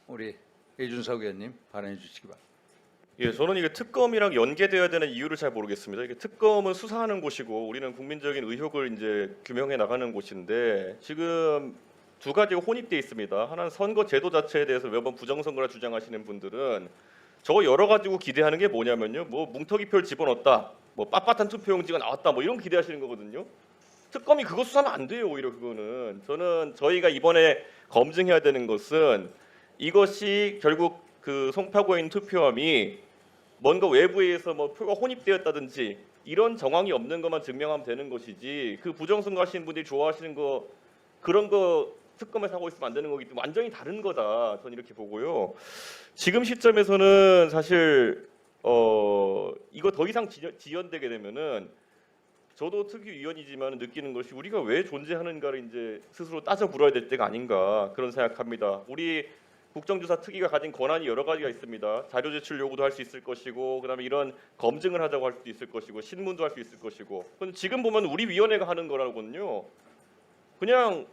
우리 이준석 의원님 발언해 주시기 바랍니다. 예, 저는 이게 특검이랑 연계되어야 되는 이유를 잘 모르겠습니다. 이게 특검은 수사하는 곳이고 우리는 국민적인 의혹을 이제 규명해 나가는 곳인데 지금 두 가지가 혼입돼 있습니다. 하나는 선거 제도 자체에 대해서 매번 부정선거라 주장하시는 분들은 저거 여러 가지고 기대하는 게 뭐냐면요, 뭐 뭉터기표를 집어넣었다, 뭐 빳빳한 투표용지가 나왔다, 뭐 이런 기대하시는 거거든요. 특검이 그거 수사하면 안 돼요. 오히려 그거는 저희가 이번에 검증해야 되는 것은 이것이 결국 그 송파구에 있는 투표함이 뭔가 외부에 의해서 뭐 표가 혼입되었다든지 이런 정황이 없는 것만 증명하면 되는 것이지, 그 부정선거 하시는 분들이 좋아하시는 거 그런 거 특검에서 하고 있으면 안 되는 거기 때문에 완전히 다른 거다. 저는 이렇게 보고요. 지금 시점에서는 사실 이거 더 이상 지연되게 되면은 저도 특위위원이지만 느끼는 것이 우리가 왜 존재하는가를 이제 스스로 따져 물어야 될 때가 아닌가 그런 생각합니다. 우리 국정조사 특위가 가진 권한이 여러 가지가 있습니다. 자료 제출 요구도 할 수 있을 것이고, 그다음에 이런 검증을 하자고 할 수도 있을 것이고, 신문도 할 수 있을 것이고. 근데 지금 보면 우리 위원회가 하는 거라고는요. 그냥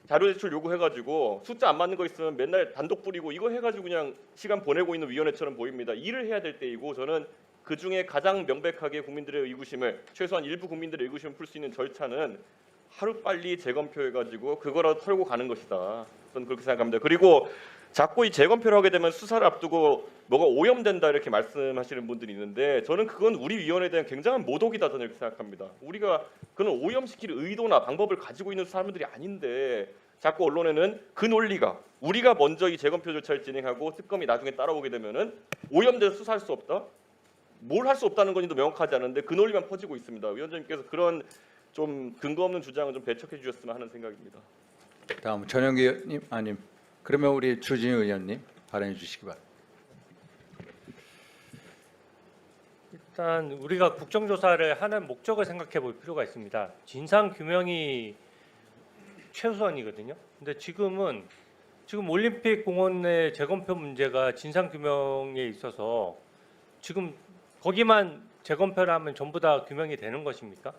자료 제출 요구해가지고 숫자 안 맞는 거 있으면 맨날 단독 뿌리고 이거 해가지고 그냥 시간 보내고 있는 위원회처럼 보입니다. 일을 해야 될 때이고, 저는 그 중에 가장 명백하게 국민들의 의구심을, 최소한 일부 국민들의 의구심을 풀 수 있는 절차는 하루빨리 재검표해가지고 그거라도 털고 가는 것이다. 저는 그렇게 생각합니다. 그리고 자꾸 이 재검표를 하게 되면 수사를 앞두고 뭐가 오염된다 이렇게 말씀하시는 분들이 있는데, 저는 그건 우리 위원회에 대한 굉장한 모독이다 저는 이렇게 생각합니다. 우리가 그런 오염시킬 의도나 방법을 가지고 있는 사람들이 아닌데 자꾸 언론에는 그 논리가 우리가 먼저 이 재검표 절차를 진행하고 특검이 나중에 따라오게 되면은 오염돼서 수사할 수 없다? 뭘 할 수 없다는 건지도 명확하지 않은데 그 논리만 퍼지고 있습니다. 위원장님께서 그런 좀 근거 없는 주장을 좀 배척해 주셨으면 하는 생각입니다. 다음 전영기 의원님 아님 그러면 우리 주진우 의원님 발언해 주시기 바랍니다. 일단 우리가 국정조사를 하는 목적을 생각해 볼 필요가 있습니다. 진상 규명이 최우선이거든요. 근데 지금 올림픽 공원의 재검표 문제가 진상 규명에 있어서 지금 거기만 재검표를 하면 전부 다 규명이 되는 것입니까?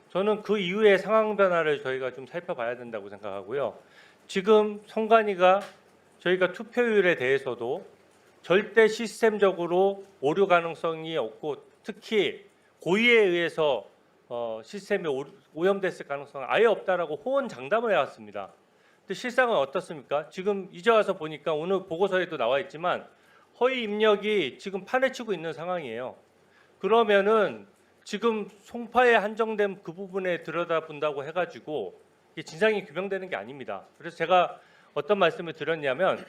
저는 그 이후의 상황 변화를 저희가 좀 살펴봐야 된다고 생각하고요. 지금 선관위가 저희가 투표율에 대해서도 절대 시스템적으로 오류 가능성이 없고, 특히 고의에 의해서 시스템이 오염됐을 가능성은 아예 없다라고 호언장담을 해왔습니다. 근데 실상은 어떻습니까? 지금 이제 와서 보니까 오늘 보고서에도 나와 있지만 허위 입력이 지금 판에 치고 있는 상황이에요. 그러면은 지금 송파에 한정된 그 부분에 들여다본다고 해가지고 이게 진상이 규명되는 게 아닙니다. 그래서 제가 어떤 말씀을 드렸냐면,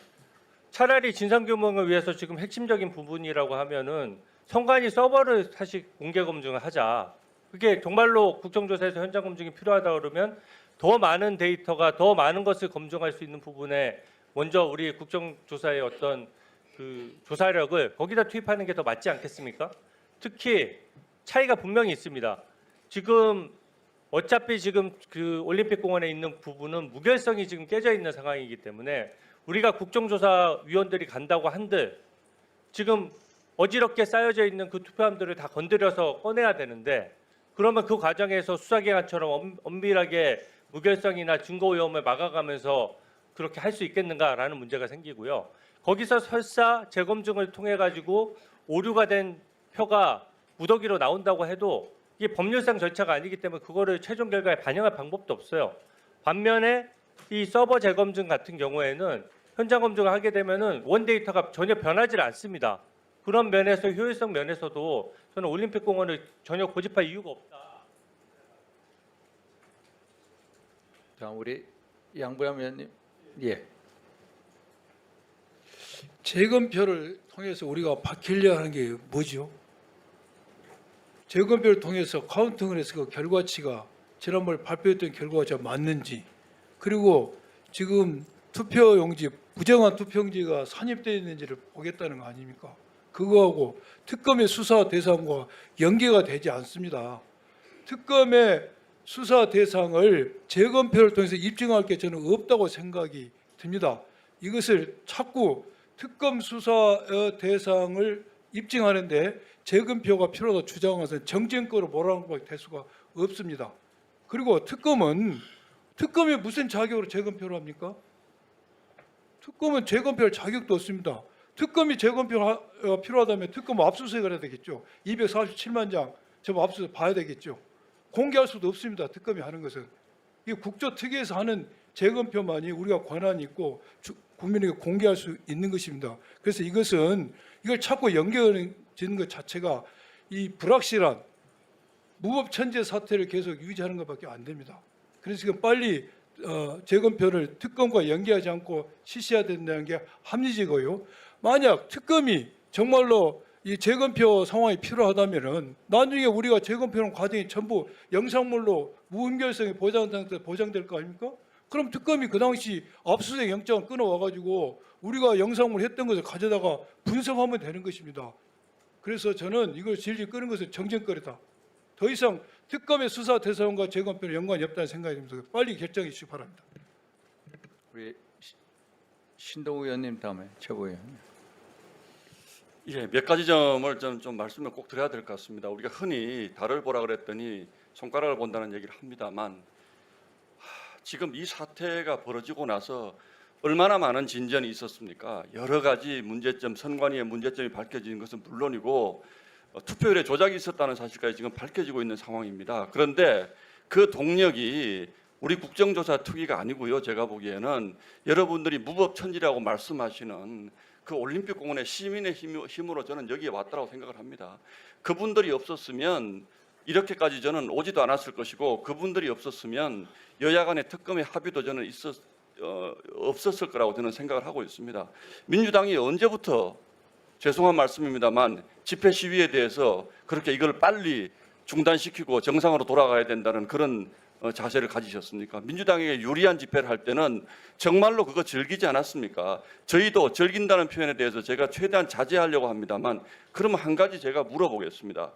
차라리 진상 규명을 위해서 지금 핵심적인 부분이라고 하면은 선관위 서버를 사실 공개 검증을 하자. 그게 정말로 국정조사에서 현장 검증이 필요하다 그러면 더 많은 데이터가 더 많은 것을 검증할 수 있는 부분에 먼저 우리 국정조사의 어떤 그 조사력을 거기다 투입하는 게 더 맞지 않겠습니까? 특히 차이가 분명히 있습니다. 지금 어차피 지금 그 올림픽 공원에 있는 부분은 무결성이 지금 깨져 있는 상황이기 때문에 우리가 국정조사 위원들이 간다고 한들 지금 어지럽게 쌓여져 있는 그 투표함들을 다 건드려서 꺼내야 되는데, 그러면 그 과정에서 수사기관처럼 엄밀하게 무결성이나 증거 오염을 막아가면서 그렇게 할 수 있겠는가라는 문제가 생기고요. 거기서 설사 재검증을 통해 가지고 오류가 된 표가 무더기로 나온다고 해도 이게 법률상 절차가 아니기 때문에 그거를 최종 결과에 반영할 방법도 없어요. 반면에 이 서버 재검증 같은 경우에는 현장 검증을 하게 되면은 원 데이터가 전혀 변하지 않습니다. 그런 면에서 효율성 면에서도 저는 올림픽 공원을 전혀 고집할 이유가 없다. 자, 우리 양부ям 의원님. 예. 재검표를 통해서 우리가 밝히려 하는 게 뭐죠? 재검표를 통해서 카운팅을 해서 그 결과치가 지난번에 발표했던 결과가 맞는지, 그리고 지금 투표용지, 부정한 투표용지가 산입되어 있는지를 보겠다는 거 아닙니까? 그거하고 특검의 수사 대상과 연계가 되지 않습니다. 특검의 수사 대상을 재검표를 통해서 입증할 게 저는 없다고 생각이 듭니다. 이것을 자꾸 특검 수사 대상을 입증하는데 재검표가 필요하다고 주장하는 것은 정쟁거로 몰아넣는 될 수가 없습니다. 그리고 특검이 무슨 자격으로 재검표를 합니까? 특검은 재검표할 자격도 없습니다. 특검이 재검표가 필요하다면 특검 압수수색을 해야 되겠죠. 247만 장 저 압수수색 봐야 되겠죠. 공개할 수도 없습니다. 특검이 하는 것은. 이 국조특위에서 하는 재검표만이 우리가 권한이 있고 국민에게 공개할 수 있는 것입니다. 그래서 이걸 자꾸 연결짓는 것 자체가 이 불확실한 무법천재 사태를 계속 유지하는 것밖에 안 됩니다. 그래서 지금 빨리 재검표를 특검과 연계하지 않고 실시해야 된다는 게 합리적이고요. 만약 특검이 정말로 이 재검표 상황이 필요하다면은 나중에 우리가 재검표하는 과정이 전부 영상물로 무분별성이 보장될 거 아닙니까? 그럼 특검이 그 당시 압수수색 영장을 끊어와가지고 우리가 영상물 했던 것을 가져다가 분석하면 되는 것입니다. 그래서 저는 이걸 질질 끄는 것은 정쟁거리다. 더 이상 특검의 수사 대상과 재검표는 연관이 없다는 생각이 듭니다. 빨리 결정해 주시기 바랍니다. 우리 신동우 의원님 다음에 최고위원. 예, 몇 가지 점을 저는 좀 말씀을 꼭 드려야 될 것 같습니다. 우리가 흔히 달을 보라 그랬더니 손가락을 본다는 얘기를 합니다만 지금 이 사태가 벌어지고 나서 얼마나 많은 진전이 있었습니까? 여러 가지 문제점, 선관위의 문제점이 밝혀지는 것은 물론이고 투표율에 조작이 있었다는 사실까지 지금 밝혀지고 있는 상황입니다. 그런데 그 동력이 우리 국정조사 특위가 아니고요. 제가 보기에는 여러분들이 무법천지라고 말씀하시는 그 올림픽공원의 시민의 힘으로 저는 여기에 왔다고 생각을 합니다. 그분들이 없었으면 이렇게까지 저는 오지도 않았을 것이고 그분들이 없었으면 여야 간의 특검의 합의도 저는 없었을 거라고 저는 생각을 하고 있습니다. 민주당이 언제부터 죄송한 말씀입니다만 집회 시위에 대해서 그렇게 이걸 빨리 중단시키고 정상으로 돌아가야 된다는 그런 자세를 가지셨습니까? 민주당에게 유리한 집회를 할 때는 정말로 그거 즐기지 않았습니까? 저희도 즐긴다는 표현에 대해서 제가 최대한 자제하려고 합니다만 그러면 한 가지 제가 물어보겠습니다.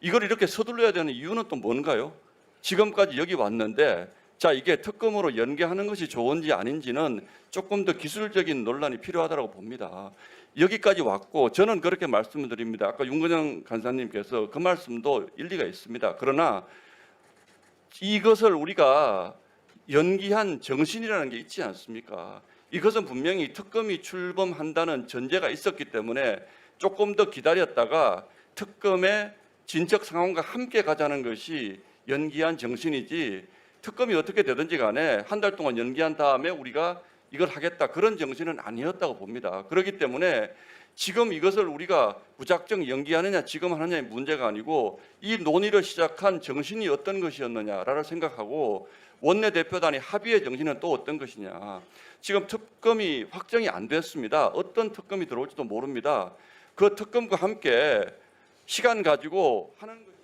이걸 이렇게 서둘러야 되는 이유는 또 뭔가요? 지금까지 여기 왔는데 자 이게 특검으로 연계하는 것이 좋은지 아닌지는 조금 더 기술적인 논란이 필요하다고 봅니다. 여기까지 왔고 저는 그렇게 말씀을 드립니다. 아까 윤건영 간사님께서 그 말씀도 일리가 있습니다. 그러나 이것을 우리가 연기한 정신이라는 게 있지 않습니까? 이것은 분명히 특검이 출범한다는 전제가 있었기 때문에 조금 더 기다렸다가 특검의 진척 상황과 함께 가자는 것이 연기한 정신이지 특검이 어떻게 되든지 간에 한 달 동안 연기한 다음에 우리가 이걸 하겠다 그런 정신은 아니었다고 봅니다. 그렇기 때문에 지금 이것을 우리가 무작정 연기하느냐 지금 하느냐의 문제가 아니고 이 논의를 시작한 정신이 어떤 것이었느냐를 생각하고 원내대표단의 합의의 정신은 또 어떤 것이냐. 지금 특검이 확정이 안 됐습니다. 어떤 특검이 들어올지도 모릅니다. 그 특검과 함께 시간 가지고 하는 것이